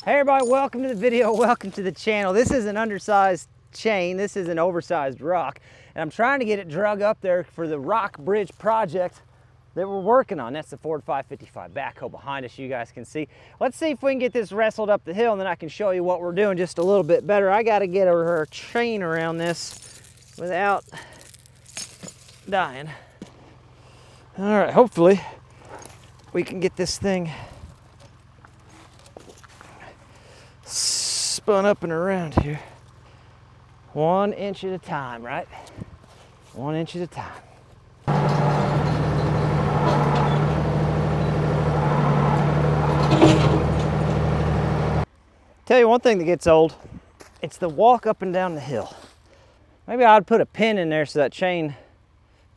Hey everybody, welcome to the video, welcome to the channel. This is an undersized chain, this is an oversized rock, and I'm trying to get it drug up there for the rock bridge project that we're working on. That's the Ford 555 backhoe behind us, you guys can see. Let's see if we can get this wrestled up the hill, and then I can show you what we're doing just a little bit better. I gotta get our chain around this without dying. All right, hopefully we can get this thing spun up and around here. 1 inch at a time, right? 1 inch at a time. Tell you one thing that gets old, it's the walk up and down the hill. Maybe I'd put a pin in there so that chain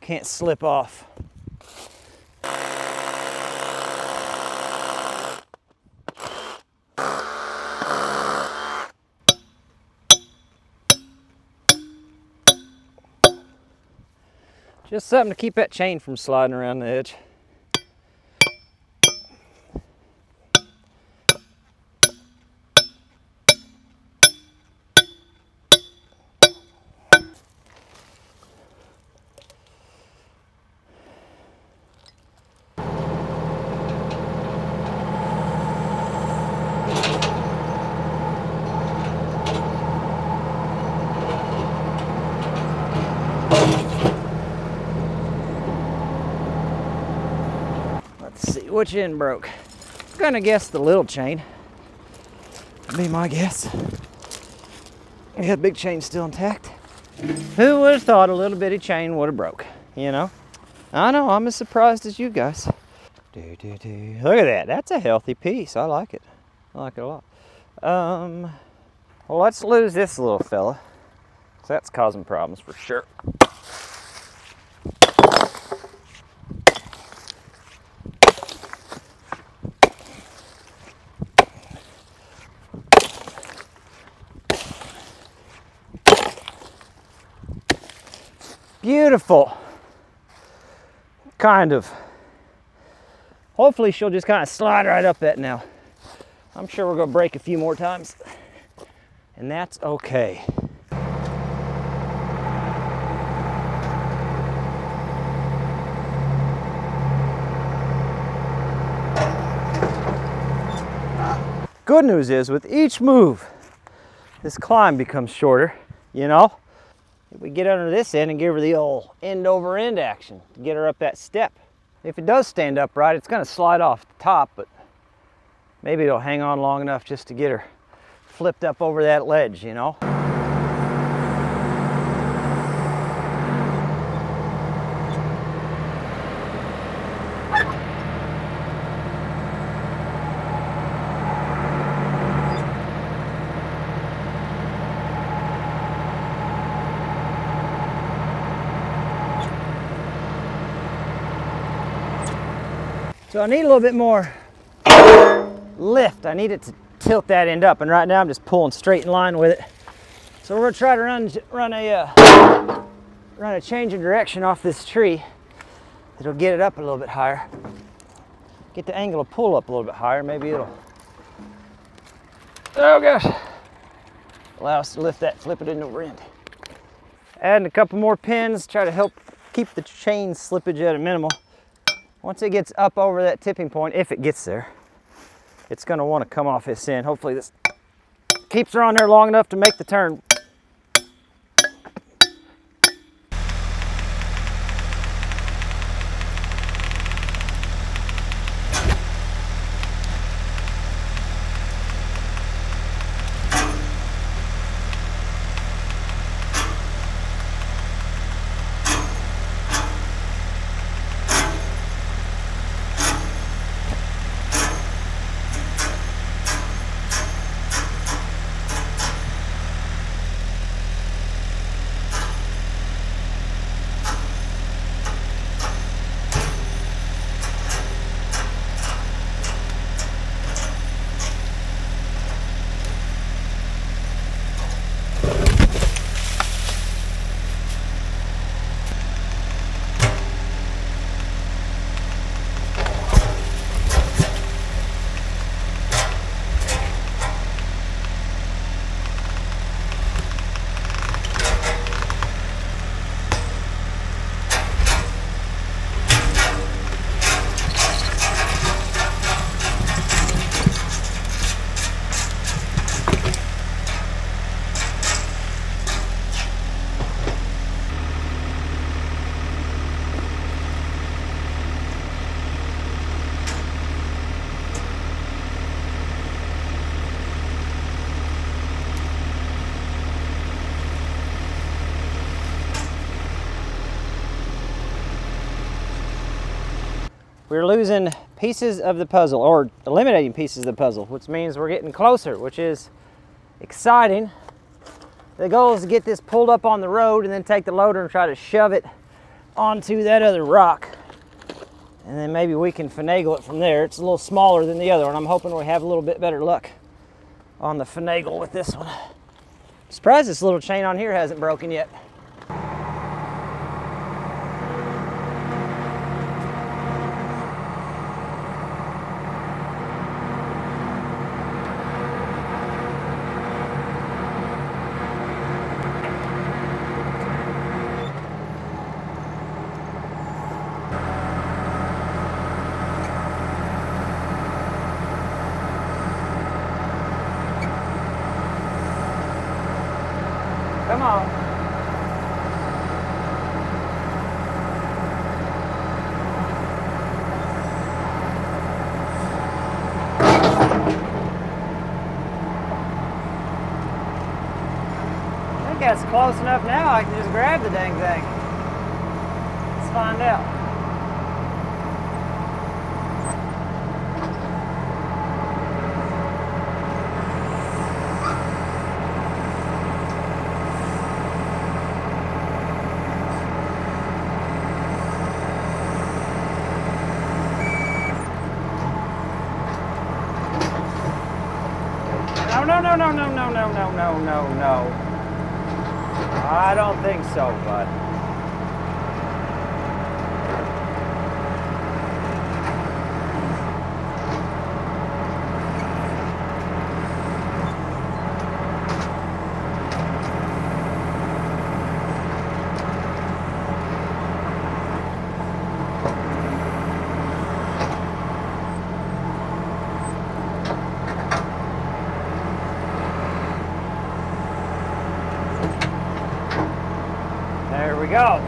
can't slip off. Just something to keep that chain from sliding around the edge. Let's see, which end broke? I'm gonna guess the little chain. That'd be my guess. Yeah, big chain's still intact. Who would have thought a little bitty chain would have broke, you know? I know, I'm as surprised as you guys. Look at that, that's a healthy piece. I like it. I like it a lot. Well, let's lose this little fella, 'cause that's causing problems for sure. Beautiful. Kind of. Hopefully she'll just kind of slide right up that now. I'm sure we're gonna break a few more times, and that's okay. Good news is, with each move, this climb becomes shorter, you know? If we get under this end and give her the old end over end action to get her up that step. If it does stand upright, it's gonna slide off the top, but maybe it'll hang on long enough just to get her flipped up over that ledge, you know? So I need a little bit more lift. I need it to tilt that end up, and right now I'm just pulling straight in line with it. So we're gonna try to run a change of direction off this tree that'll get it up a little bit higher. Get the angle of pull up a little bit higher. Maybe it'll, oh gosh, allow us to lift that, flip it in over end. Adding a couple more pins, try to help keep the chain slippage at a minimal. Once it gets up over that tipping point, if it gets there, it's gonna wanna come off this end. Hopefully this keeps her on there long enough to make the turn. we're losing pieces of the puzzle, or eliminating pieces of the puzzle, which means we're getting closer, which is exciting. The goal is to get this pulled up on the road and then take the loader and try to shove it onto that other rock. And then maybe we can finagle it from there. It's a little smaller than the other one. I'm hoping we have a little bit better luck on the finagle with this one. I'm surprised this little chain on here hasn't broken yet. Come on. I think that's close enough now. I can just grab the dang thing. Let's find out. No. I don't think so, bud. There we go.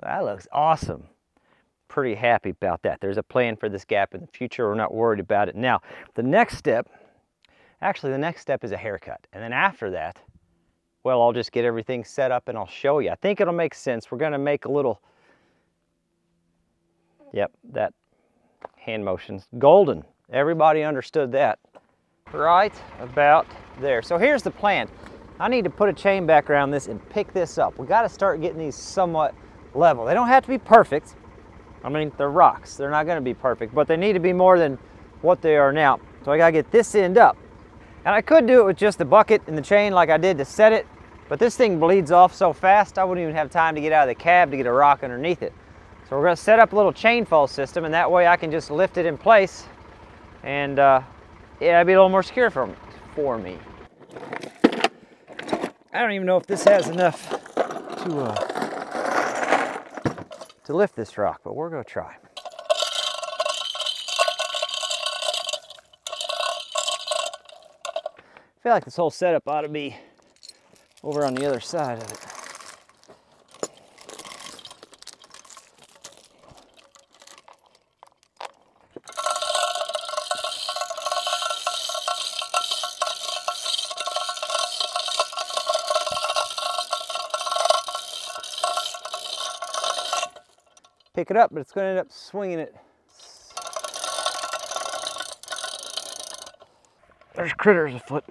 That looks awesome. Pretty happy about that. There's a plan for this gap in the future. We're not worried about it now. The next step, actually the next step is a haircut. And then after that, well, I'll just get everything set up and I'll show you. I think it'll make sense. We're gonna make a little, yep, that hand motion's golden. Everybody understood that. Right about there. So here's the plan. I need to put a chain back around this and pick this up. We gotta start getting these somewhat level. They don't have to be perfect. I mean, they're rocks. They're not gonna be perfect, but they need to be more than what they are now. So I gotta get this end up. And I could do it with just the bucket and the chain like I did to set it, But this thing bleeds off so fast, I wouldn't even have time to get out of the cab to get a rock underneath it. So we're going to set up a little chain fall system, and that way I can just lift it in place, and yeah, it'd be a little more secure for me. I don't even know if this has enough to lift this rock, but we're going to try. I feel like this whole setup ought to be over on the other side of it. Pick it up, but it's going to end up swinging it. There's critters afoot.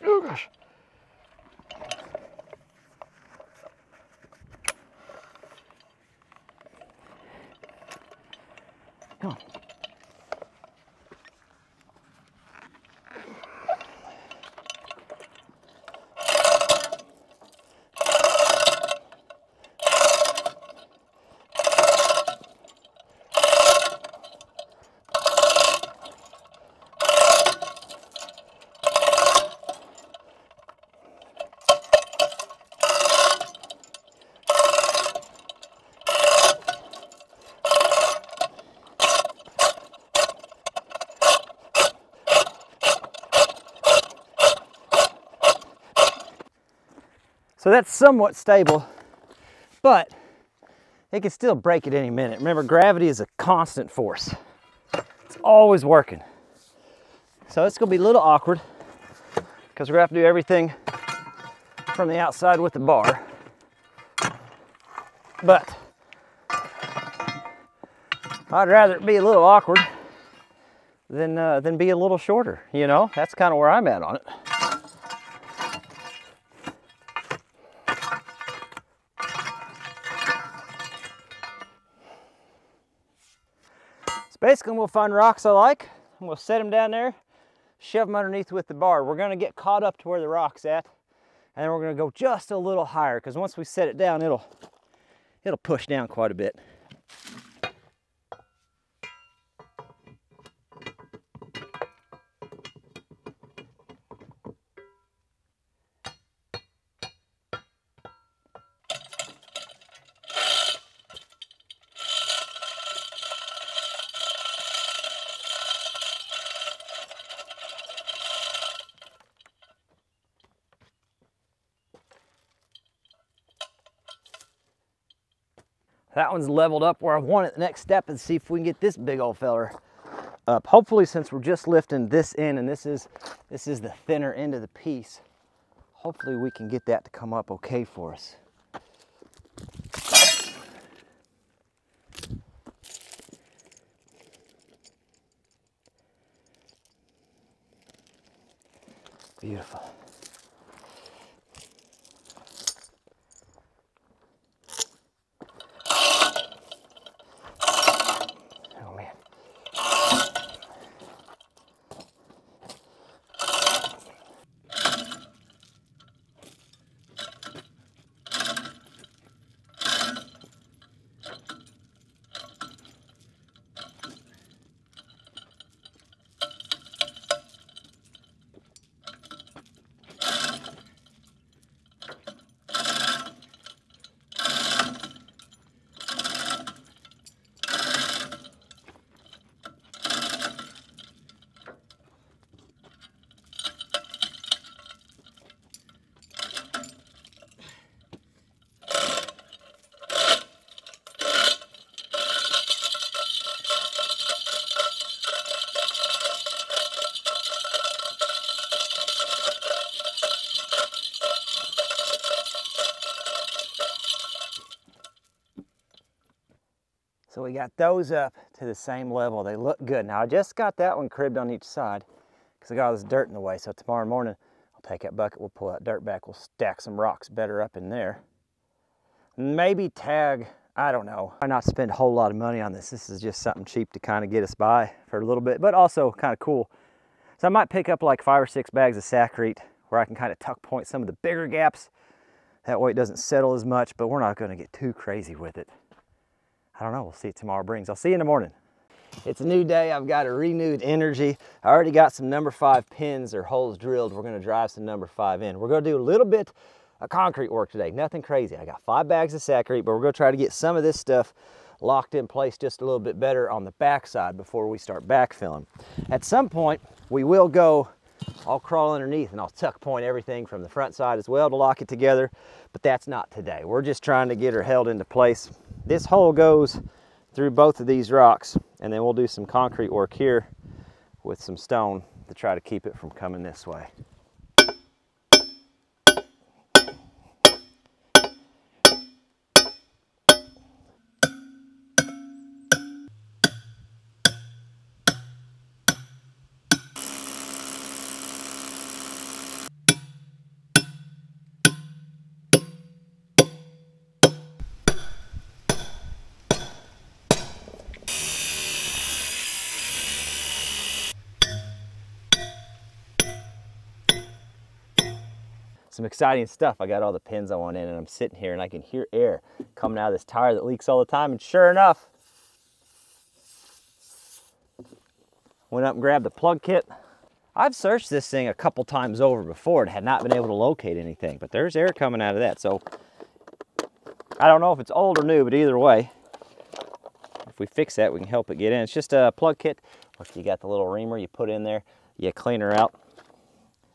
Oh gosh. Come on. So that's somewhat stable, but it can still break at any minute. Remember, gravity is a constant force. It's always working. So it's gonna be a little awkward because we're gonna have to do everything from the outside with the bar. But I'd rather it be a little awkward than be a little shorter, you know? That's kind of where I'm at on it. Basically, we'll find rocks I like, and we'll set them down there, shove them underneath with the bar. We're gonna get caught up to where the rock's at, and then we're gonna go just a little higher, because once we set it down, it'll push down quite a bit. That one's leveled up where I want it. The next step is see if we can get this big old feller up. Hopefully, since we're just lifting this end and this is the thinner end of the piece, hopefully we can get that to come up okay for us. Beautiful. So we got those up to the same level. They look good. Now I just got that one cribbed on each side because I got all this dirt in the way. So tomorrow morning, I'll take that bucket, we'll pull that dirt back, we'll stack some rocks better up in there. Maybe tag, I don't know. Why not spend a whole lot of money on this? This is just something cheap to kind of get us by for a little bit, but also kind of cool. So I might pick up like 5 or 6 bags of Saccharete where I can kind of tuck point some of the bigger gaps. That way it doesn't settle as much, but we're not gonna get too crazy with it. I don't know, we'll see what tomorrow brings. I'll see you in the morning. It's a new day, I've got a renewed energy. I already got some number 5 pins or holes drilled. We're gonna drive some number 5 in. We're gonna do a little bit of concrete work today, nothing crazy. I got 5 bags of Saccharete, but we're gonna try to get some of this stuff locked in place just a little bit better on the back side before we start backfilling. At some point, we will go, I'll crawl underneath and I'll tuck point everything from the front side as well to lock it together, but that's not today. We're just trying to get her held into place. This hole goes through both of these rocks, and then we'll do some concrete work here with some stone to try to keep it from coming this way. Some exciting stuff. I got all the pins I want in, and I'm sitting here and I can hear air coming out of this tire that leaks all the time, and sure enough, went up and grabbed the plug kit. I've searched this thing a couple times over before and had not been able to locate anything, but there's air coming out of that. So I don't know if it's old or new, but either way, if we fix that, we can help it get in. It's just a plug kit. Look, you got the little reamer you put in there, you clean her out.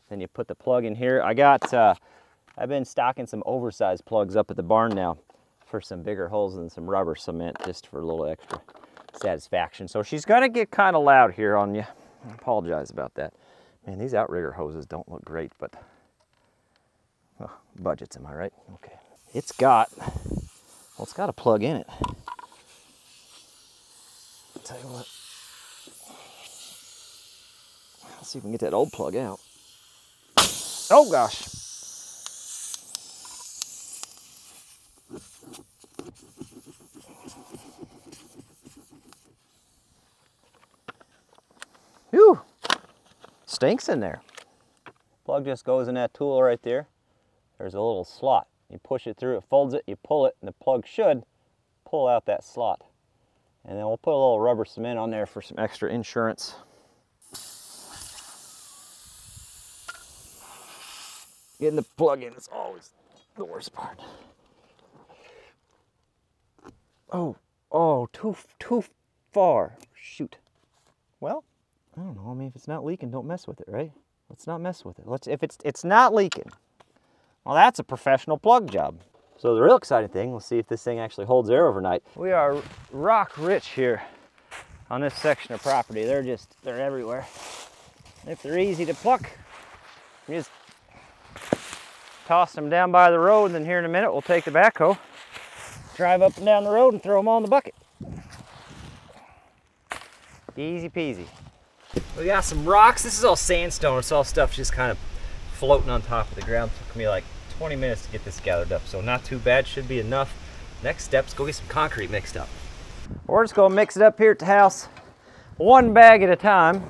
Then you put the plug in here. I've been stocking some oversized plugs up at the barn now for some bigger holes and some rubber cement just for a little extra satisfaction. So she's gonna get kind of loud here on you. I apologize about that. Man, these outrigger hoses don't look great, but budgets, am I right? Okay. It's got a plug in it. I'll tell you what. Let's see if we can get that old plug out. Oh gosh. Whew. Stinks in there. Plug just goes in that tool right there. There's a little slot. You push it through, it folds it, you pull it, and the plug should pull out that slot. And then we'll put a little rubber cement on there for some extra insurance. Getting the plug in is always the worst part. Oh, too far. Shoot. Well, I don't know. I mean, if it's not leaking, don't mess with it, right? Let's not mess with it. If it's not leaking, well, that's a professional plug job. So the real exciting thing, we'll see if this thing actually holds air overnight. We are rock rich here on this section of property. They're everywhere. If they're easy to pluck, you just toss them down by the road, and then here in a minute we'll take the backhoe, drive up and down the road and throw them all in the bucket. Easy peasy. We got some rocks. This is all sandstone. It's all stuff just kind of floating on top of the ground. It took me like 20 minutes to get this gathered up, so not too bad, should be enough. Next step's go get some concrete mixed up. We're just gonna mix it up here at the house, 1 bag at a time.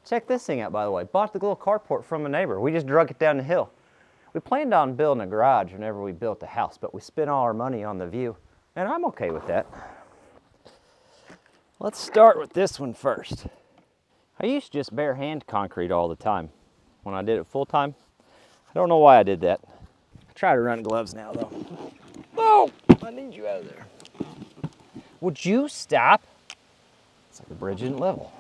Check this thing out, by the way. Bought the little carport from a neighbor. We just drug it down the hill. We planned on building a garage whenever we built the house, but we spent all our money on the view, and I'm okay with that. Let's start with this one first. I used to just bare hand concrete all the time when I did it full time. I don't know why I did that. I try to run gloves now, though. Oh, I need you out of there. Would you stop? It's like the bridge isn't level.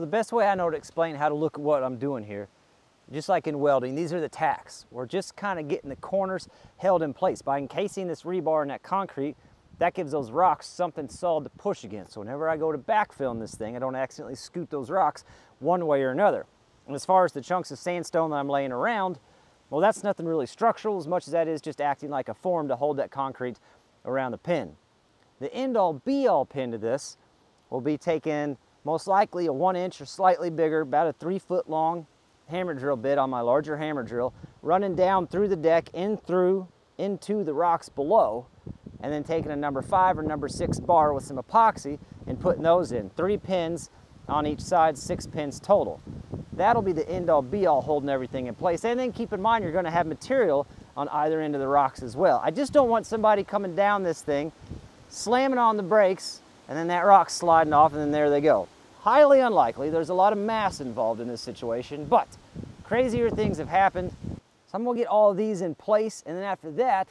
the best way I know to explain how to look at what I'm doing here, just like in welding, these are the tacks. We're just kind of getting the corners held in place. By encasing this rebar in that concrete, that gives those rocks something solid to push against. So whenever I go to backfill in this thing, I don't accidentally scoot those rocks one way or another. And as far as the chunks of sandstone that I'm laying around, well, that's nothing really structural as much as that is just acting like a form to hold that concrete around the pin. The end-all be-all pin to this will be taking most likely a 1 inch or slightly bigger, about a 3 foot long hammer drill bit on my larger hammer drill, running down through the deck into the rocks below, and then taking a number 5 or number 6 bar with some epoxy and putting those in. 3 pins on each side, 6 pins total. That'll be the end-all be-all holding everything in place. And then keep in mind you're going to have material on either end of the rocks as well. I just don't want somebody coming down this thing, slamming on the brakes, and then that rock's sliding off, and then there they go. Highly unlikely. There's a lot of mass involved in this situation, but crazier things have happened. So I'm going to get all of these in place, and then after that,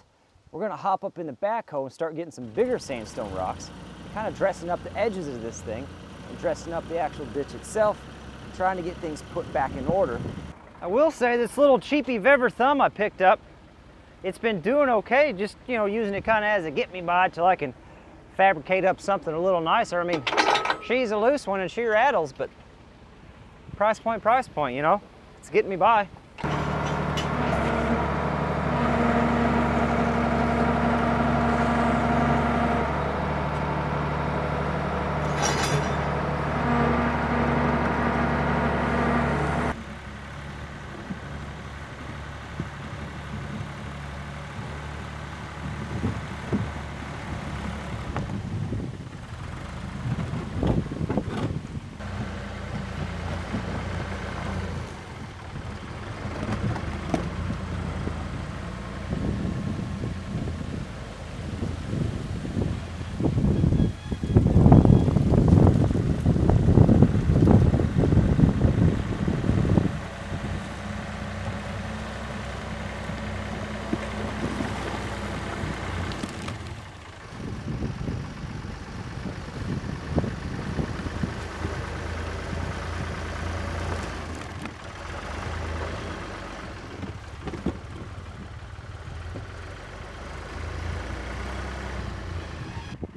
we're going to hop up in the backhoe and start getting some bigger sandstone rocks, kind of dressing up the edges of this thing, and dressing up the actual ditch itself, trying to get things put back in order. I will say this little cheapy Vever thumb I picked up, it's been doing okay, just, you know, using it kind of as a get-me-by till I can fabricate up something a little nicer. I mean, she's a loose one and she rattles, but price point, you know, it's getting me by.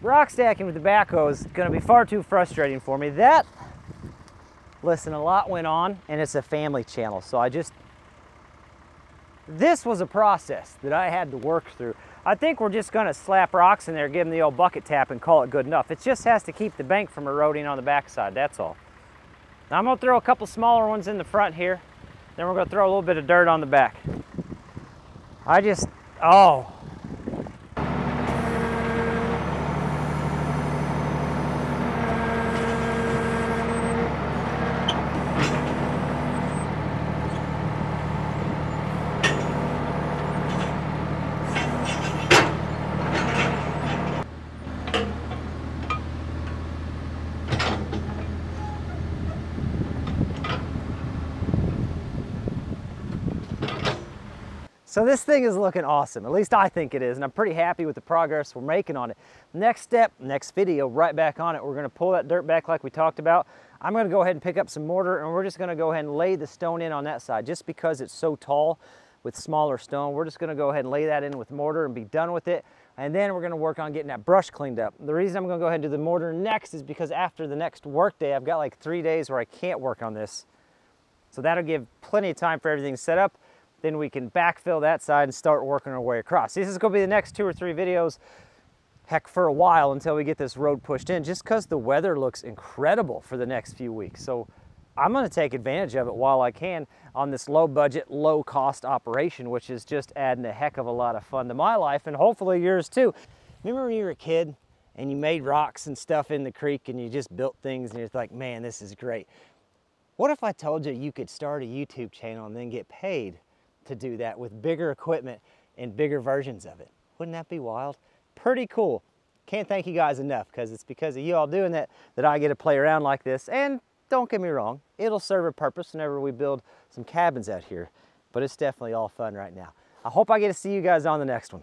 Rock stacking with the backhoe is going to be far too frustrating for me. Listen, a lot went on, and it's a family channel, so this was a process that I had to work through. I think we're just going to slap rocks in there, give them the old bucket tap, and call it good enough. It just has to keep the bank from eroding on the backside, that's all. Now I'm going to throw a couple smaller ones in the front here, then we're going to throw a little bit of dirt on the back. Oh. So this thing is looking awesome, at least I think it is, and I'm pretty happy with the progress we're making on it. Next step, next video, right back on it, we're gonna pull that dirt back like we talked about. I'm gonna go ahead and pick up some mortar, and we're just gonna go ahead and lay the stone in on that side. Just because it's so tall with smaller stone, we're just gonna go ahead and lay that in with mortar and be done with it. And then we're gonna work on getting that brush cleaned up. The reason I'm gonna go ahead and do the mortar next is because after the next work day, I've got like 3 days where I can't work on this. So that'll give plenty of time for everything set up. Then we can backfill that side and start working our way across. This is gonna be the next 2 or 3 videos, heck, for a while until we get this road pushed in, just because the weather looks incredible for the next few weeks. So I'm gonna take advantage of it while I can on this low budget, low cost operation, which is just adding a heck of a lot of fun to my life and hopefully yours too. Remember when you were a kid and you made rocks and stuff in the creek and you just built things and you're like, man, this is great. What if I told you you could start a YouTube channel and then get paid to do that with bigger equipment and bigger versions of it? Wouldn't that be wild? Pretty cool. Can't thank you guys enough, because it's because of you all doing that that I get to play around like this. And don't get me wrong, it'll serve a purpose whenever we build some cabins out here, but it's definitely all fun right now. I hope I get to see you guys on the next one.